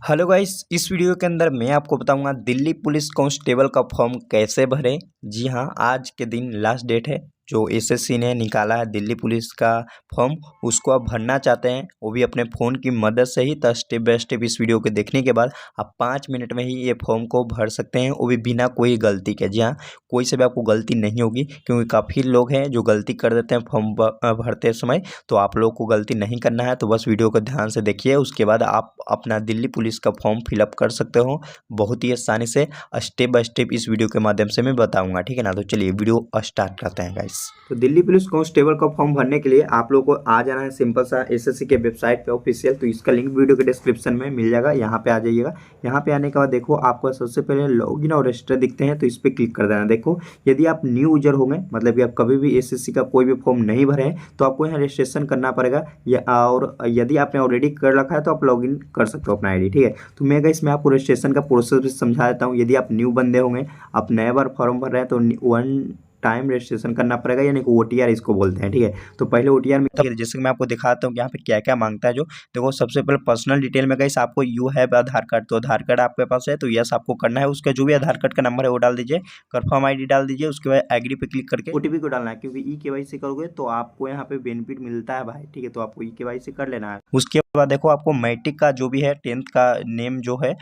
Hello guys, इस video के अंदर मैं आपको बताऊंगा दिल्ली पुलिस कांस्टेबल का फॉर्म कैसे भरें। जी हाँ, आज के दिन लास्ट डेट है। जो एसएससी ने निकाला है दिल्ली पुलिस का फॉर्म, उसको आप भरना चाहते हैं वो भी अपने फ़ोन की मदद से ही। तो स्टेप बाय स्टेप इस वीडियो को देखने के बाद आप 5 मिनट में ही ये फॉर्म को भर सकते हैं, वो भी बिना कोई गलती के। जी हाँ, कोई से भी आपको गलती नहीं होगी, क्योंकि काफ़ी लोग हैं जो गलती कर देते हैं फॉर्म भरते समय। तो आप लोग को गलती नहीं करना है, तो बस वीडियो को ध्यान से देखिए, उसके बाद आप अपना दिल्ली पुलिस का फॉर्म फिलअप कर सकते हो बहुत ही आसानी से। स्टेप बाय स्टेप इस वीडियो के माध्यम से मैं बताऊंगा, ठीक है ना। तो चलिए वीडियो स्टार्ट करते हैं गाइस। तो दिल्ली पुलिस कांस्टेबल का फॉर्म भरने के लिए आप लोग को आ जाना है सिंपल सा एसएससी के वेबसाइट पे ऑफिशियल। तो इसका लिंक वीडियो के डिस्क्रिप्शन में मिल जाएगा, यहाँ पे आ जाइएगा। यहाँ पे आने के बाद देखो आपको सबसे पहले लॉगिन और रजिस्टर दिखते हैं, तो इस पर क्लिक कर देना। देखो यदि आप न्यू यूजर होंगे, मतलब कि आप कभी भी एसएससी का कोई भी फॉर्म नहीं भरे हैं, तो आपको यहाँ रजिस्ट्रेशन करना पड़ेगा। और यदि आपने ऑलरेडी कर रखा है तो आप लॉगिन कर सकते हो अपना आईडी, ठीक है। तो मैं इसमें आपको रजिस्ट्रेशन का प्रोसेस भी समझा देता हूँ। यदि आप न्यू बंदे होंगे, आप नए बार फॉर्म भर रहे हैं, तो 1 टाइम रजिस्ट्रेशन करना पड़ेगा, यानी कि ओटीआर इसको बोलते हैं, ठीक है। तो पहले ओटीआर में जैसे कि मैं आपको दिखाता हूँ कि यहाँ पे क्या क्या मांगता है। जो देखो सबसे पहले पर्सनल डिटेल में गाइस आपको यू हैव आधार कार्ड, तो आधार कार्ड आपके पास है तो यस आपको करना है। उसका जो भी आधार कार्ड का नंबर है वो डाल दीजिए, कंफर्म आईडी डाल दीजिए, उसके बाद एग्री पे क्लिक करके ओटीपी को डालना है, क्योंकि ई केवाईसी करोगे तो आपको यहाँ पे बेनिफिट मिलता है भाई, ठीक है। तो आपको ई केवाईसी कर लेना है। उसके बाद देखो आपको मैट्रिक का जो भी है 10th का नेम जो है,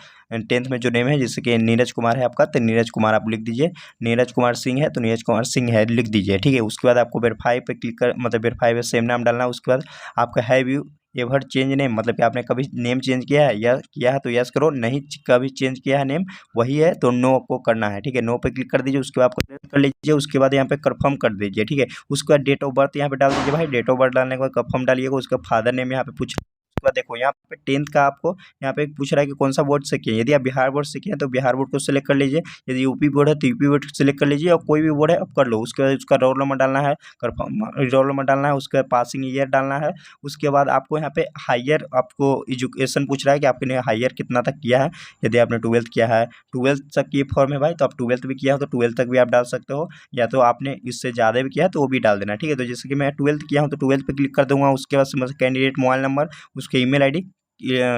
10th में जो नेम है, जैसे कि नीरज कुमार है आपका, तो नीरज कुमार आप लिख दीजिए। नीरज कुमार सिंह है तो नीरज कुमार सिंह है लिख दीजिए, ठीक है। उसके बाद आपको वेरीफाई पे क्लिक कर, मतलब वेरीफाई पे सेम नाम डालना है। उसके बाद आपका have you ever change name, मतलब कि आपने कभी नेम चेंज किया है या किया है तो यस करो, नहीं कभी चेंज किया है नेम वही है तो नो को करना है, ठीक है। नो पे क्लिक कर दीजिए, उसके बाद आपको कर लीजिए। उसके बाद यहाँ पे कंफर्म कर दीजिए, ठीक है। उसके बाद डेट ऑफ बर्थ यहाँ पे डाल दीजिए भाई, डेट ऑफ बर्थ डालने के बाद कंफर्म डालिएगा। उसका फादर नेम यहाँ पे पूछ, उसके बाद देखो यहाँ पे 10th का आपको यहाँ पे पूछ रहा है कि कौन सा बोर्ड से किए। यदि आप बिहार बोर्ड से किए हैं तो बिहार बोर्ड को सिलेक्ट कर लीजिए, यदि यूपी बोर्ड है तो यूपी बोर्ड सिलेक्ट कर लीजिए, और कोई भी बोर्ड है आप कर लो। उसके बाद उसका रोल नंबर डालना है, रोल नंबर डालना है, उसके बाद पासिंग ईयर डालना है। उसके बाद आपको यहाँ पे हायर आपको एजुकेशन पूछ रहा है कि आपने हायर कितना तक किया है। यदि आपने 12th किया है, 12th तक की फॉर्म है भाई, तो आप 12th भी किया हो तो 12th तक भी आप डाल सकते हो, या तो आपने इससे ज़्यादा भी किया है तो वो भी डाल देना, ठीक है। तो जैसे कि मैं 12th किया हूँ तो 12th पे क्लिक कर दूंगा। उसके बाद कैंडिडेट मोबाइल नंबर, उसके ईमेल आईडी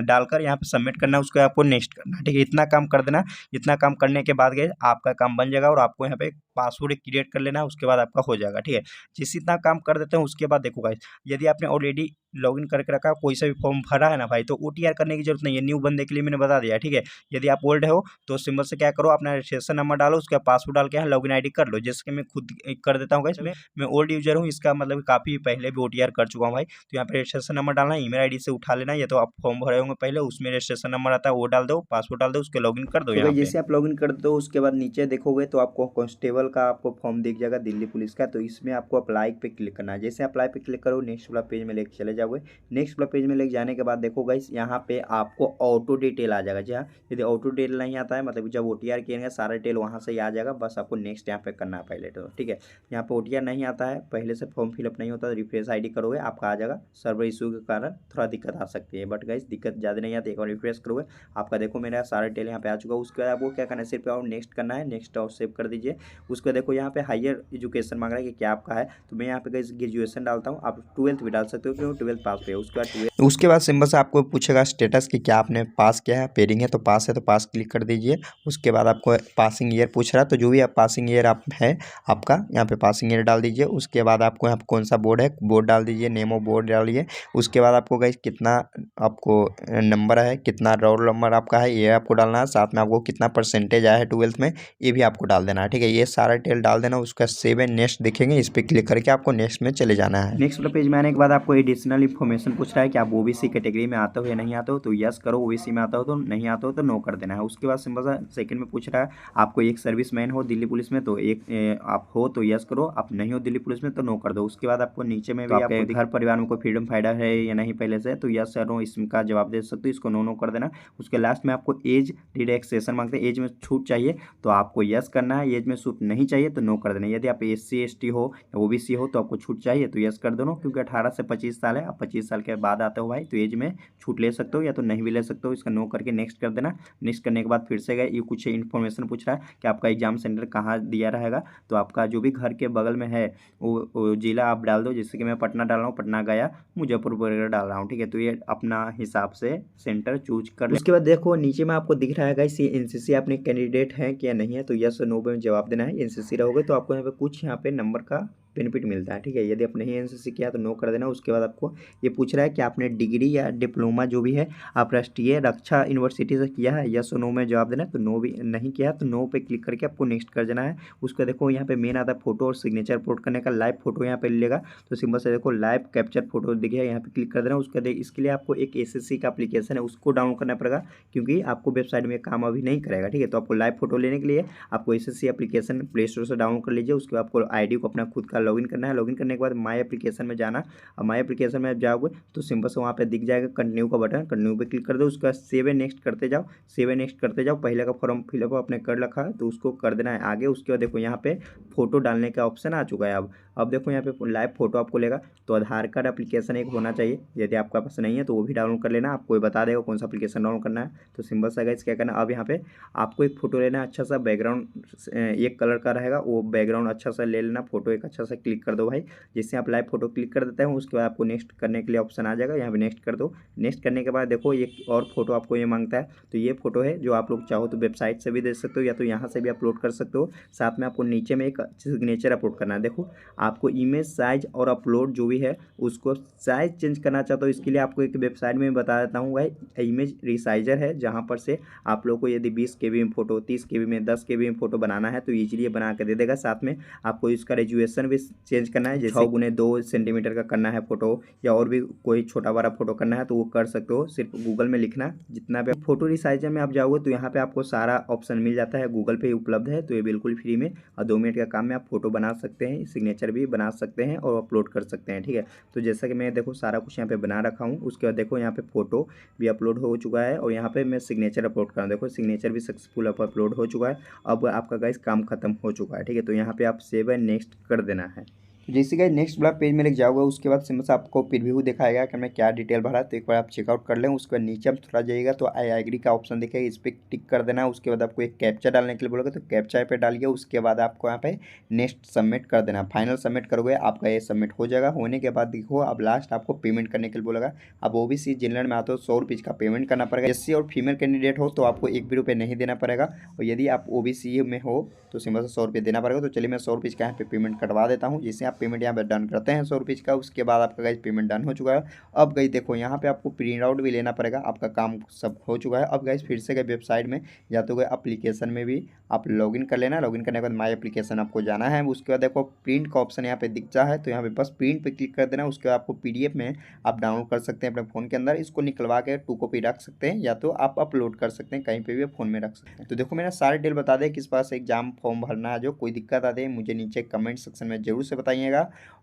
डालकर यहाँ पे सबमिट करना, उसको आपको नेक्स्ट करना, ठीक है। इतना काम कर देना। इतना काम करने के बाद गए आपका काम बन जाएगा, और आपको यहाँ पे पासवर्ड क्रिएट कर लेना है, उसके बाद आपका हो जाएगा, ठीक है। जिस इतना काम कर देते हैं उसके बाद देखो गाइस, यदि आपने ऑलरेडी लॉगिन करके रखा, कोई सा भी फॉर्म भरा है ना भाई, तो ओटीआर करने की जरूरत नहीं है। न्यू बंदे के लिए मैंने बता दिया, ठीक है। यदि आप ओल्ड हो तो सिंपल से क्या करो, अपना रजिस्ट्रेशन नंबर डालो, उसका पासवर्ड डाल के यहाँ लॉगिन आईडी कर लो। जैसे कि मैं खुद कर देता हूँ गाइस, मैं ओल्ड यूजर हूँ, इसका मतलब काफ़ी पहले भी ओटीआर कर चुका हूँ भाई। तो यहाँ पे रजिस्ट्रेशन नंबर डालना है, ईमेल आईडी से उठा लेना है, या तो आप फॉर्म भरे होंगे पहले उसमें रजिस्ट्रेशन नंबर आता है वो डाल दो, पासवर्ड डाल दो, उसके लॉगिन कर दो। यहाँ जैसे आप लॉगिन कर दो उसके बाद नीचे देखोगे तो आपको कांस्टेबल का आपको फॉर्म दिख जाएगा दिल्ली पुलिस का। तो इसमें आपको अप्लाई पे क्लिक करना है। जैसे अप्लाई पे क्लिक करो नेक्स्ट वाला पेज में लेके चले जाओगे। नेक्स्ट वाला पेज में लेके जाने के बाद देखो गाइस, यहाँ पे आपको ऑटो डिटेल आ जाएगा। जहाँ यदि ऑटो डिटेल नहीं आता है, मतलब जब ओटीआर किएंगे सारा डिटेल वहाँ से ही आ जाएगा, बस आपको नेक्स्ट यहाँ पे करना है पहले तो, ठीक है। यहाँ पे ओटीआर नहीं आता है, पहले से फॉर्म फिलअप नहीं होता, रिफ्रेश आईडी करोगे आपका आ जाएगा। सर्वर इशू के कारण थोड़ा दिक्कत आ सकती है, बट गाइस दिक्कत ज़्यादा नहीं आती। एक बार रिफ्रेश करोगे आपका देखो मेरा सारा डिटेल यहाँ पे आ चुका है। उसके बाद आपको क्या करना है, सिर्फ और नेक्स्ट करना है, नेक्स्ट और सेव कर दीजिए। उसके बाद देखो यहाँ पे हायर एजुकेशन मांग रहा है कि क्या आपका है, तो मैं यहाँ पे गाइस ग्रेजुएशन डालता हूँ। आप 12th भी डाल सकते हो क्योंकि 12th पास पे है। उसके बाद सिंपल से आपको पूछेगा स्टेटस कि क्या आपने पास किया है, पेडिंग है तो पास है तो पास क्लिक कर दीजिए। उसके बाद आपको पासिंग ईयर पूछ रहा है, तो जो भी आप पासिंग ईयर आप है आपका यहाँ पे पासिंग ईयर डाल दीजिए। उसके बाद आपको यहाँ पे कौन सा बोर्ड है बोर्ड डाल दीजिए, नेम ऑफ बोर्ड डालिए। उसके बाद आपको गाइस कितना आपको नंबर है, कितना रोल नंबर आपका है ये आपको डालना है। साथ में आपको कितना परसेंटेज आया है 12th में ये भी आपको डाल देना है, ठीक है। ये सारा डिटेल डाल देना। उसका सेव एंड नेक्स्ट दिखेंगे, इस पर क्लिक करके आपको नेक्स्ट में चले जाना है। नेक्स्ट वाला पेज में आने के बाद आपको एडिशनल इन्फॉर्मेशन पूछ रहा है कि आप ओबीसी कैटेगरी में आते हो या नहीं आते हो, तो यस करो। ओबीसी में आता हो तो, नहीं आता हो तो नो कर देना है। उसके बाद सिंपल सा सेकंड में पूछ रहा है आपको एक सर्विस मैन हो दिल्ली पुलिस में, तो एक आप हो तो यस करो, आप नहीं हो दिल्ली पुलिस में तो नो कर दो। उसके बाद आपको नीचे में भी आपके घर परिवार में कोई फ्रीडम फाइटर है या नहीं पहले से, तो यस या नो इसका जवाब दे सकते हो, इसको नो नो कर देना। उसके लास्ट में आपको एज रिलैक्सेशन मांगते हैं, एज में छूट चाहिए तो आपको यस करना है, एज में छूट नहीं चाहिए तो नो कर देना। यदि आप SC ST हो या OBC हो तो आपको छूट चाहिए तो यस कर दो, क्योंकि 18 से 25 साल है, आप 25 साल के बाद आते हो भाई तो एज में छूट ले सकते हो या तो नहीं भी ले सकते हो। इसका नो करके नेक्स्ट कर देना। नेक्स्ट करने के बाद फिर से गए ये कुछ इन्फॉर्मेशन पूछ रहा है कि आपका एग्जाम सेंटर कहाँ दिया रहेगा, तो आपका जो भी घर के बगल में है वो जिला आप डाल दो। जैसे कि मैं पटना डाल रहा हूँ, पटना गया, मुजफ्फरपुर डाल रहा हूँ, ठीक है। तो ये अपना हिसाब से सेंटर चूज कर लें। उसके बाद देखो नीचे में आपको दिख रहा है गाइस, ये एनसीसी अपने कैंडिडेट हैं क्या नहीं है, तो यस और नो में जवाब देना है। एनसीसी रहोगे तो आपको यहाँ पे कुछ यहाँ पे नंबर का बेनिफिट मिलता है, ठीक है। यदि आपने ही एनसीसी किया तो नो कर देना। उसके बाद आपको ये पूछ रहा है कि आपने डिग्री या डिप्लोमा जो भी है आप राष्ट्रीय रक्षा यूनिवर्सिटी से किया है, यस और नो में जवाब देना है। तो नो भी नहीं किया तो नो पे क्लिक करके आपको नेक्स्ट कर देना है। उसका देखो यहाँ पे मेन आता है फोटो और सिग्नेचर अपलोड करने का, लाइव फोटो यहाँ पे लेगा तो सिंपल से देखो लाइव कैप्चर फोटो दिखेगा, यहाँ पे क्लिक कर देना। उसका इसके लिए आपको एक एसएससी का एप्लीकेशन है उसको डाउनलोड करना पड़ेगा, क्योंकि आपको वेबसाइट में काम अभी नहीं करेगा, ठीक है। तो आपको लाइव फोटो लेने के लिए आपको एसएससी एप्लीकेशन प्ले स्टोर से डाउनलोड कर लीजिए। उसके बाद आपको आईडी को अपना खुद का लॉगिन करना है। लॉगिन करने के बाद माई एप्लीकेशन में जाना, और माई एप्लीकेशन में जाओगे तो सिंपल से वहाँ पे दिख जाएगा कंटिन्यू का बटन, कंटिन्यू पे क्लिक कर दो। उसके बाद सेव एंड नेक्स्ट करते जाओ, सेव एंड नेक्स्ट करते जाओ। पहले का फॉर्म फिलअप आपने कर रखा है तो उसको कर देना है आगे। उसके बाद देखो यहाँ पे फोटो डालने का ऑप्शन आ चुका है। अब देखो यहाँ पे लाइव फोटो आपको लेगा, तो आधार कार्ड एप्लीकेशन एक होना चाहिए, यदि आपका पास नहीं है तो वो भी डाउनलोड कर लेना। आपको बता देगा कौन सा एप्लीकेशन डाउनलोड करना है। तो सिंपल सा गाइस क्या करना, अब यहाँ पे आपको एक फोटो लेना है, अच्छा सा बैकग्राउंड एक कलर का रहेगा, वो बैकग्राउंड अच्छा सा ले लेना, फोटो एक अच्छा सा क्लिक कर दो भाई। जिससे आप लाइव फोटो क्लिक कर देते हैं उसके बाद आपको नेक्स्ट करने के लिए ऑप्शन आ जाएगा, यहाँ पे नेक्स्ट कर दो। नेक्स्ट करने के बाद देखो ये और फोटो आपको ये मांगता है, तो ये फोटो है जो आप लोग चाहो तो वेबसाइट से भी दे सकते हो या तो यहाँ से भी अपलोड कर सकते हो। साथ में आपको नीचे में एक सिग्नेचर अपलोड करना है। देखो आपको इमेज साइज और अपलोड जो भी है उसको साइज चेंज करना चाहता हूँ, इसके लिए आपको एक वेबसाइट में बता देता हूँ भाई, इमेज रिसाइजर है, जहाँ पर से आप लोग को यदि 20 KB में फोटो, 30 KB में, 10 KB में फोटो बनाना है तो इजीली बना कर दे देगा। साथ में आपको इसका रेजुएशन भी चेंज करना है, जैसे 6x2 सेंटीमीटर का करना है फोटो, या और भी कोई छोटा बड़ा फोटो करना है तो वो कर सकते हो। सिर्फ गूगल में लिखना जितना भी फोटो रिसाइजर में आप जाओगे तो यहाँ पे आपको सारा ऑप्शन मिल जाता है, गूगल पे ही उपलब्ध है। तो ये बिल्कुल फ्री में और 2 मिनट का काम में आप फोटो बना सकते हैं, सिग्नेचर भी बना सकते हैं और अपलोड कर सकते हैं, ठीक है। तो जैसा कि मैं देखो सारा कुछ यहाँ पे बना रखा हूँ। उसके बाद देखो यहाँ पे फोटो भी अपलोड हो चुका है और यहाँ पे मैं सिग्नेचर अपलोड कर रहा हूँ। देखो सिग्नेचर भी सक्सेसफुल अपलोड हो चुका है। अब आपका गाइस काम खत्म हो चुका है, ठीक है। तो यहाँ पे आप सेव एंड नेक्स्ट कर देना है। तो जैसे कि नेक्स्ट वाला पेज में लेके जाओगे उसके बाद सिंपल से आपको प्रीव्यू दिखाएगा कि मैं क्या डिटेल भरा, तो एक बार आप चेकआउट कर लें। उसके बाद नीचे आप थोड़ा जाइएगा तो आई एग्री का ऑप्शन दिखेगा, इस पर टिक कर देना। उसके बाद आपको एक कैप्चा डालने के लिए बोलोगे तो कैप्चा पे डालिए। उसके बाद आपको यहाँ पे नेक्स्ट सबमिट कर देना, फाइनल सबमिट करोगे आपका ये सबमिट हो जाएगा। होने के बाद देखो अब लास्ट आपको पेमेंट करने के लिए बोलेगा। अब ओबीसी जनरल में आते हो 100 रुपये का पेमेंट करना पड़ेगा। एससी और फीमेल कैंडिडेट हो तो आपको 1 भी रुपये नहीं देना पड़ेगा, और यदि आप ओबीसी में हो तो सिंपल से 100 रुपये देना पड़ेगा। तो चलिए मैं 100 रुपये का यहाँ पे पेमेंट कटवा देता हूँ, जिससे आप पेमेंट यहाँ पे डन करते हैं 100 रुपये का। उसके बाद आपका गाइस पेमेंट डन हो चुका है। अब गाइस देखो यहाँ पे आपको प्रिंट आउट भी लेना पड़ेगा, आपका काम सब हो चुका है। अब गाइस फिर से गए वेबसाइट में, या तो गए एप्लीकेशन में भी आप लॉगिन कर लेना। लॉगिन करने के बाद माई एप्लीकेशन आपको जाना है। उसके बाद देखो प्रिंट का ऑप्शन यहाँ पे दिखता है, तो यहाँ पे बस प्रिंट पे क्लिक कर देना। उसके बाद आपको PDF में आप डाउनलोड कर सकते हैं अपने फ़ोन के अंदर। इसको निकलवा के 2 कॉपी रख सकते हैं, या तो आप अपलोड कर सकते हैं, कहीं पे भी फ़ोन में रख सकते हैं। तो देखो मैंने सारे डिटेल बता दें, किस पास एग्जाम फॉर्म भरना है, जो कोई दिक्कत आती है मुझे नीचे कमेंट सेक्शन में जरूर से बताइएगा।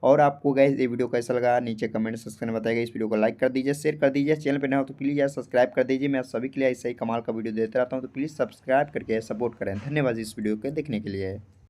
और आपको गाइस ये वीडियो कैसा लगा नीचे कमेंट सेक्शन में बताइएगा। इस वीडियो को लाइक कर दीजिए, शेयर कर दीजिए, चैनल पर नया हो तो प्लीज़ यार सब्सक्राइब कर दीजिए। मैं सभी के लिए ऐसा ही कमाल का वीडियो देता रहता हूँ, तो प्लीज़ सब्सक्राइब करके सपोर्ट करें। धन्यवाद इस वीडियो को देखने के लिए।